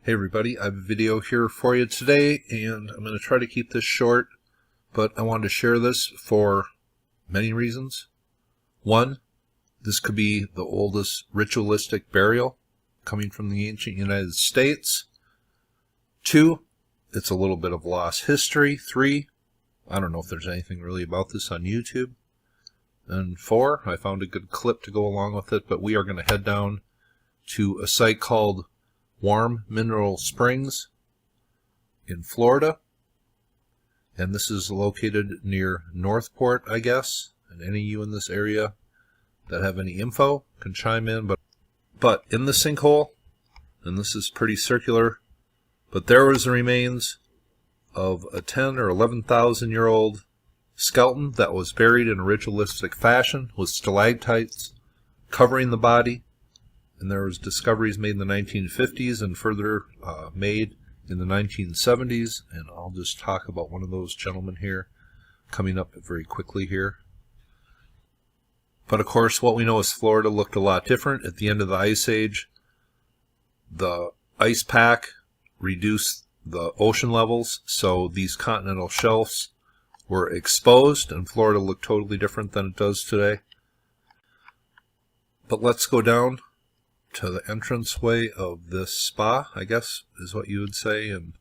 Hey everybody, I have a video here for you today, and I'm going to try to keep this short, but I wanted to share this for many reasons. One, this could be the oldest ritualistic burial coming from the ancient United States. Two, it's a little bit of lost history. Three, I don't know if there's anything really about this on YouTube. And four, I found a good clip to go along with it, but we are going to head down to a site called Warm Mineral Springs in Florida, and this is located near Northport, I guess, and any of you in this area that have any info can chime in. But in the sinkhole, and this is pretty circular, but there was the remains of a 10 or 11,000 year old skeleton that was buried in a ritualistic fashion with stalactites covering the body. And there was discoveries made in the 1950s and further made in the 1970s. And I'll just talk about one of those gentlemen here coming up very quickly here. But of course, what we know is Florida looked a lot different. At the end of the Ice Age, the ice pack reduced the ocean levels, so these continental shelves were exposed, and Florida looked totally different than it does today. But let's go down to the entranceway of this spa, I guess is what you would say. And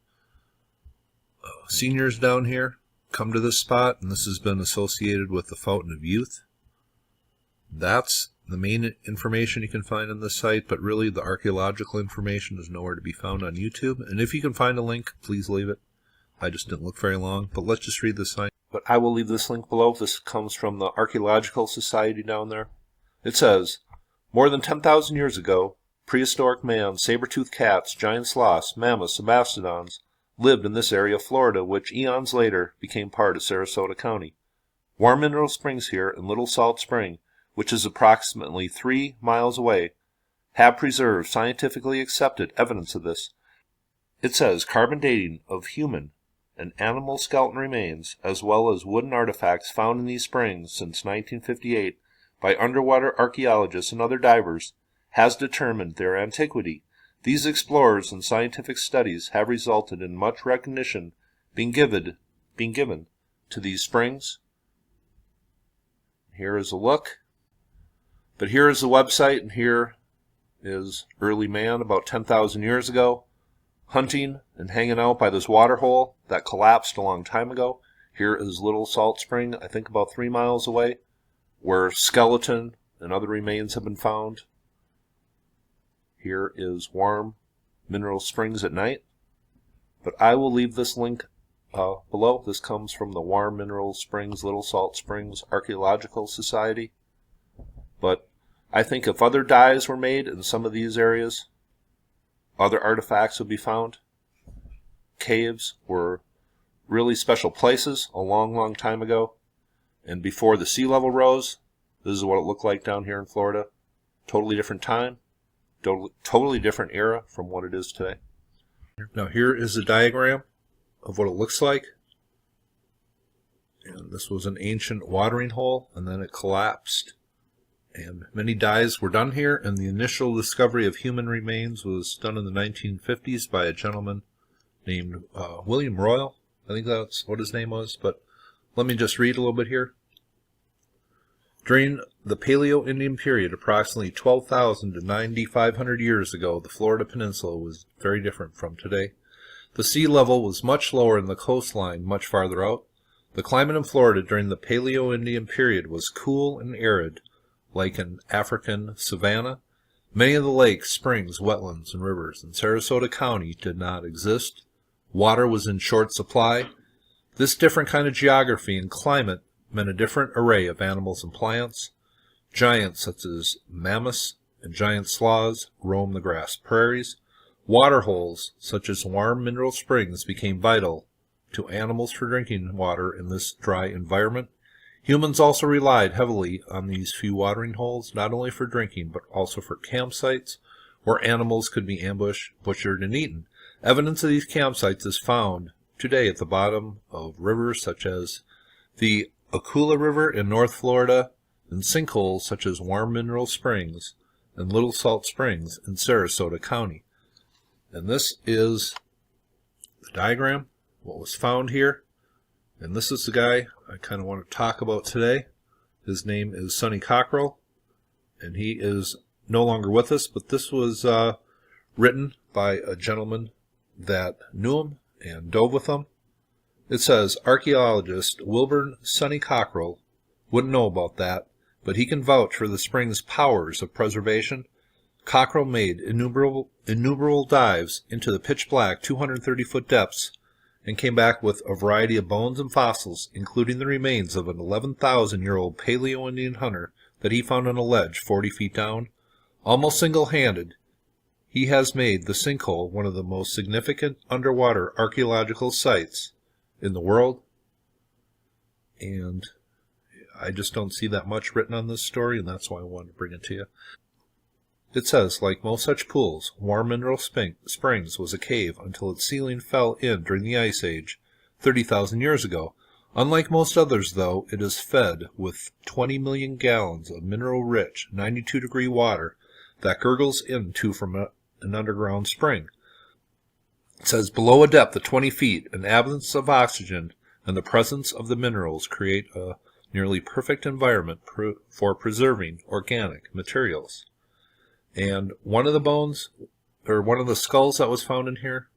seniors down here come to this spot, and this has been associated with the Fountain of Youth. That's the main information you can find on this site, but really the archaeological information is nowhere to be found on YouTube. And if you can find a link, please leave it. I just didn't look very long, but let's just read this sign. But I will leave this link below. This comes from the Archaeological Society down there. It says, more than 10,000 years ago, prehistoric man, saber-toothed cats, giant sloths, mammoths, and mastodons lived in this area of Florida, which eons later became part of Sarasota County. Warm Mineral Springs here and Little Salt Spring, which is approximately 3 miles away, have preserved scientifically accepted evidence of this. It says carbon dating of human and animal skeleton remains, as well as wooden artifacts found in these springs since 1958 by underwater archaeologists and other divers, has determined their antiquity. These explorers and scientific studies have resulted in much recognition being given to these springs. Here is a look. But here is the website, and here is early man about 10,000 years ago, hunting and hanging out by this water hole that collapsed a long time ago. Here is Little Salt Spring, I think about 3 miles away, where skeleton and other remains have been found. Here is Warm Mineral Springs at night. But I will leave this link below. This comes from the Warm Mineral Springs, Little Salt Springs Archaeological Society. But I think if other dyes were made in some of these areas, other artifacts would be found. Caves were really special places a long, long time ago. And before the sea level rose, this is what it looked like down here in Florida. Totally different time, totally different era from what it is today. Now here is a diagram of what it looks like. And this was an ancient watering hole, and then it collapsed. And many dyes were done here, and the initial discovery of human remains was done in the 1950s by a gentleman named William Royal. I think that's what his name was, but let me just read a little bit here. During the Paleo-Indian period, approximately 12,000 to 9,500 years ago, the Florida Peninsula was very different from today. The sea level was much lower and the coastline much farther out. The climate in Florida during the Paleo-Indian period was cool and arid, like an African savanna. Many of the lakes, springs, wetlands, and rivers in Sarasota County did not exist. Water was in short supply. This different kind of geography and climate meant a different array of animals and plants. Giants such as mammoths and giant sloths roamed the grass prairies. Water holes such as Warm Mineral Springs became vital to animals for drinking water in this dry environment. Humans also relied heavily on these few watering holes, not only for drinking, but also for campsites where animals could be ambushed, butchered, and eaten. Evidence of these campsites is found today at the bottom of rivers such as the Ocala River in North Florida, and sinkholes such as Warm Mineral Springs and Little Salt Springs in Sarasota County. And this is the diagram, what was found here. And this is the guy I kind of want to talk about today. His name is Sonny Cockrell, and he is no longer with us, but this was written by a gentleman that knew him and dove with him. It says, archaeologist Wilburn Sonny Cockerel wouldn't know about that, but he can vouch for the spring's powers of preservation. Cockerel made innumerable dives into the pitch-black 230-foot depths and came back with a variety of bones and fossils, including the remains of an 11,000-year-old Paleo-Indian hunter that he found on a ledge 40 feet down. Almost single-handed, he has made the sinkhole one of the most significant underwater archaeological sites in the world. And I just don't see that much written on this story, and that's why I wanted to bring it to you. It says, like most such pools, Warm Mineral Springs was a cave until its ceiling fell in during the Ice Age, 30,000 years ago. Unlike most others, though, it is fed with 20 million gallons of mineral-rich, 92-degree water that gurgles into from an underground spring. It says, below a depth of 20 feet, an absence of oxygen and the presence of the minerals create a nearly perfect environment for preserving organic materials. And one of the bones, or one of the skulls that was found in here,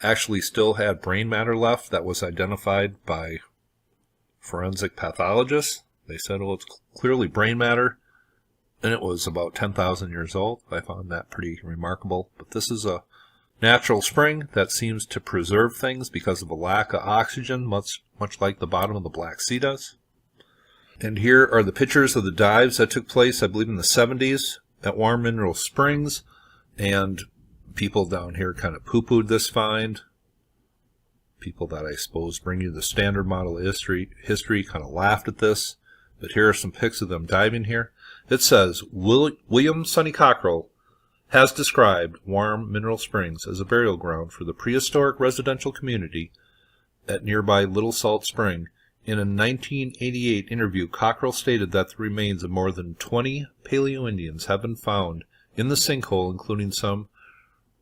actually still had brain matter left that was identified by forensic pathologists. They said, well, it's clearly brain matter, and it was about 10,000 years old. I found that pretty remarkable. But this is a natural spring that seems to preserve things because of a lack of oxygen, much like the bottom of the Black Sea does. And here are the pictures of the dives that took place, I believe, in the 70s. At Warm Mineral Springs, and people down here kind of poo-pooed this find. People that I suppose bring you the standard model of history kind of laughed at this, but here are some pics of them diving here. It says, William Sonny Cockrell has described Warm Mineral Springs as a burial ground for the prehistoric residential community at nearby Little Salt Spring. In a 1988 interview, Cockrell stated that the remains of more than 20 Paleo-Indians have been found in the sinkhole, including some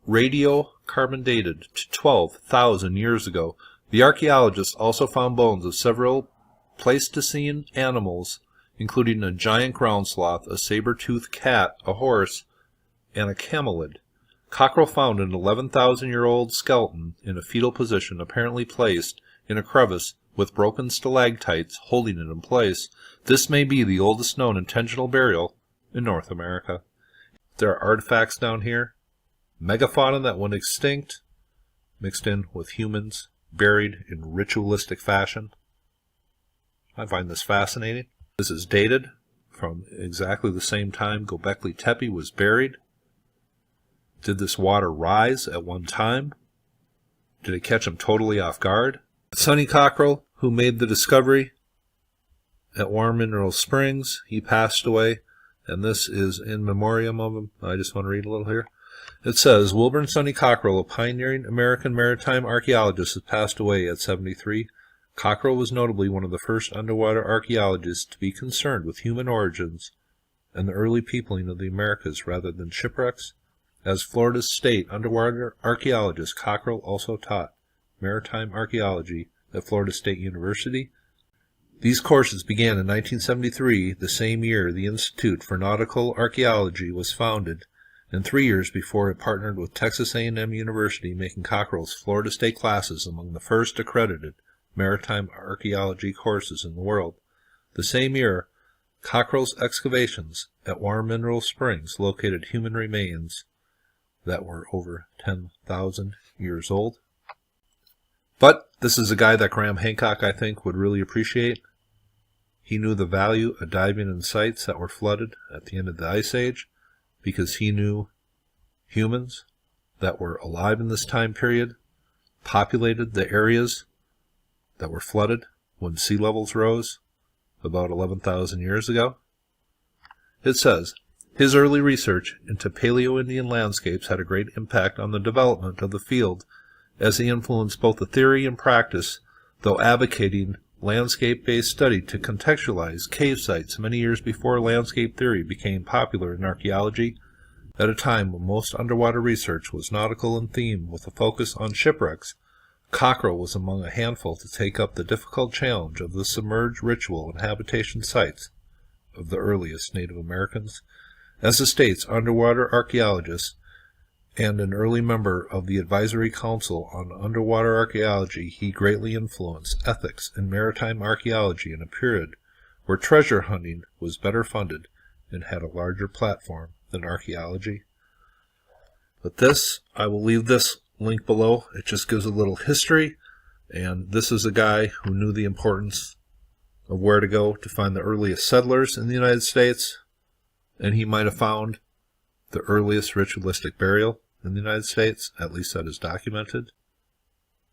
radiocarbon dated to 12,000 years ago. The archaeologists also found bones of several Pleistocene animals, including a giant ground sloth, a saber-toothed cat, a horse, and a camelid. Cockrell found an 11,000-year-old skeleton in a fetal position, apparently placed in a crevice with broken stalactites holding it in place. This may be the oldest known intentional burial in North America. There are artifacts down here, megafauna that went extinct, mixed in with humans, buried in ritualistic fashion. I find this fascinating. This is dated from exactly the same time Göbekli Tepe was buried. Did this water rise at one time? Did it catch him totally off guard? Sonny Cockrell, who made the discovery at Warm Mineral Springs, he passed away, and this is in memoriam of him. I just want to read a little here. It says, Wilburn Sonny Cockrell, a pioneering American maritime archaeologist, has passed away at 73. Cockrell was notably one of the first underwater archaeologists to be concerned with human origins and the early peopling of the Americas rather than shipwrecks. As Florida's state underwater archaeologist, Cockrell also taught maritime archaeology at Florida State University. These courses began in 1973, the same year the Institute for Nautical Archaeology was founded, and 3 years before it partnered with Texas A&M University, making Cockrell's Florida State classes among the first accredited maritime archaeology courses in the world. The same year, Cockrell's excavations at Warm Mineral Springs located human remains that were over 10,000 years old. But this is a guy that Graham Hancock, I think, would really appreciate. He knew the value of diving in sites that were flooded at the end of the Ice Age because he knew humans that were alive in this time period populated the areas that were flooded when sea levels rose about 11,000 years ago. It says, his early research into Paleo-Indian landscapes had a great impact on the development of the field as he influenced both the theory and practice, though advocating landscape-based study to contextualize cave sites many years before landscape theory became popular in archaeology. At a time when most underwater research was nautical in theme with a focus on shipwrecks, Cockerel was among a handful to take up the difficult challenge of the submerged ritual and habitation sites of the earliest Native Americans. As the state's underwater archaeologist and an early member of the Advisory Council on Underwater Archaeology, he greatly influenced ethics in maritime archaeology in a period where treasure hunting was better funded and had a larger platform than archaeology. But this, I will leave this link below. It just gives a little history, and this is a guy who knew the importance of where to go to find the earliest settlers in the United States, and he might have found the earliest ritualistic burial in the United States, at least that is documented.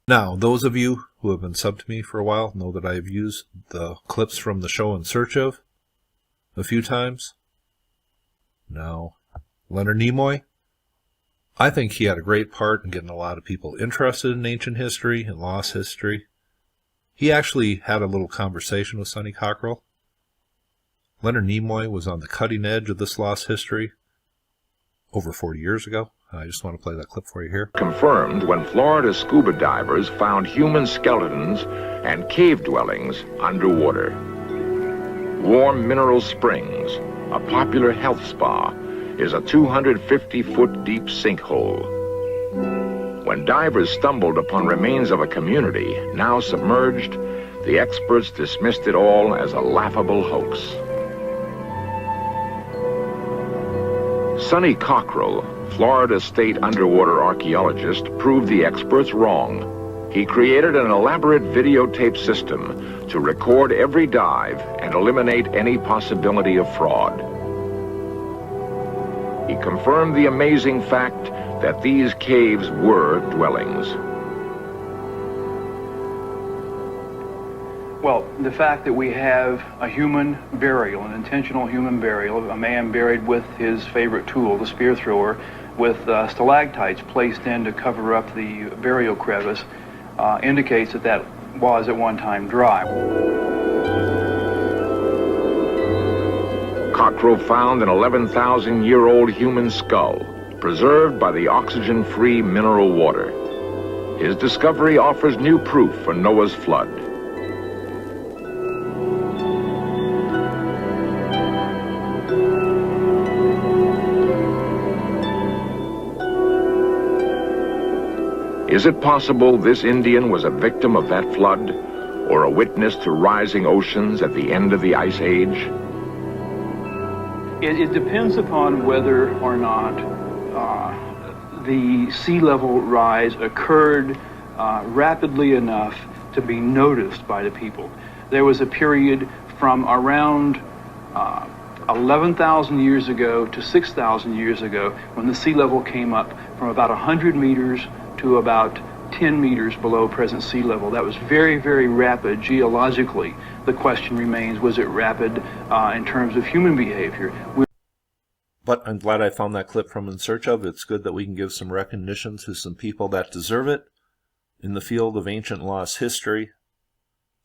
Now, those of you who have been subbed to me for a while know that I have used the clips from the show In Search Of a few times. Now, Leonard Nimoy, I think he had a great part in getting a lot of people interested in ancient history and lost history. He actually had a little conversation with Sonny Cockrell. Leonard Nimoy was on the cutting edge of this lost history over 40 years ago. I just want to play that clip for you here. Confirmed when Florida scuba divers found human skeletons and cave dwellings underwater. Warm Mineral Springs, a popular health spa, is a 250-foot deep sinkhole. When divers stumbled upon remains of a community now submerged, the experts dismissed it all as a laughable hoax. Sonny Cockrell, Florida state underwater archaeologist, proved the experts wrong. He created an elaborate videotape system to record every dive and eliminate any possibility of fraud. He confirmed the amazing fact that these caves were dwellings. Well, the fact that we have a human burial, an intentional human burial, a man buried with his favorite tool, the spear thrower, with stalactites placed in to cover up the burial crevice, indicates that that was at one time dry. Cockrell found an 11,000-year-old human skull, preserved by the oxygen-free mineral water. His discovery offers new proof for Noah's flood. Is it possible this Indian was a victim of that flood, or a witness to rising oceans at the end of the Ice Age? It depends upon whether or not the sea level rise occurred rapidly enough to be noticed by the people. There was a period from around 11,000 years ago to 6,000 years ago when the sea level came up from about 100 meters to about 10 meters below present sea level. That was very, very rapid geologically. The question remains, was it rapid in terms of human behavior? But I'm glad I found that clip from In Search Of. It's good that we can give some recognition to some people that deserve it in the field of ancient lost history.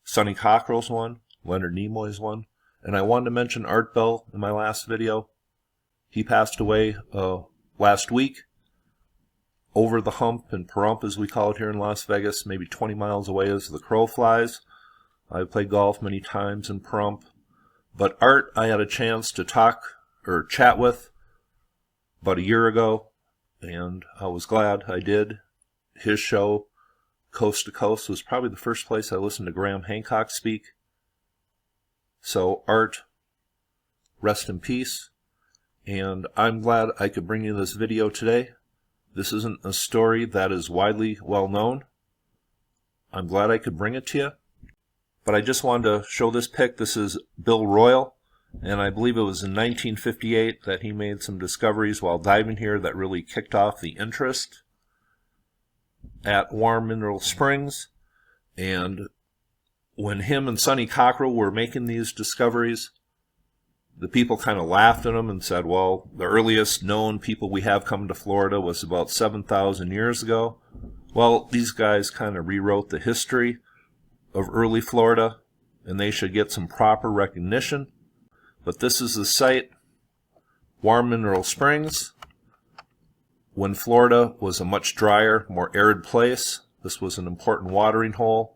Sonny Cockerel's one, Leonard Nimoy's one, and I wanted to mention Art Bell in my last video. He passed away last week. Over the hump, and Pahrump as we call it here in Las Vegas, maybe 20 miles away as the crow flies. I've played golf many times in Pahrump. But Art, I had a chance to talk or chat with about a year ago, and I was glad I did. His show, Coast to Coast, was probably the first place I listened to Graham Hancock speak. So Art, rest in peace. And I'm glad I could bring you this video today. This isn't a story that is widely well known. I'm glad I could bring it to you. But I just wanted to show this pic. This is Bill Royal, and I believe it was in 1958 that he made some discoveries while diving here that really kicked off the interest at Warm Mineral Springs. And when him and Sonny Cockerel were making these discoveries, the people kind of laughed at him and said, well, the earliest known people we have coming to Florida was about 7,000 years ago. Well, these guys kind of rewrote the history of early Florida, and they should get some proper recognition. But this is the site, Warm Mineral Springs. When Florida was a much drier, more arid place, this was an important watering hole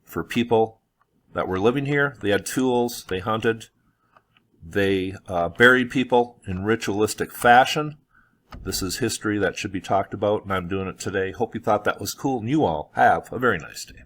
for people that were living here. They had tools, they hunted, they buried people in ritualistic fashion. This is history that should be talked about, and I'm doing it today. Hope you thought that was cool, and you all have a very nice day.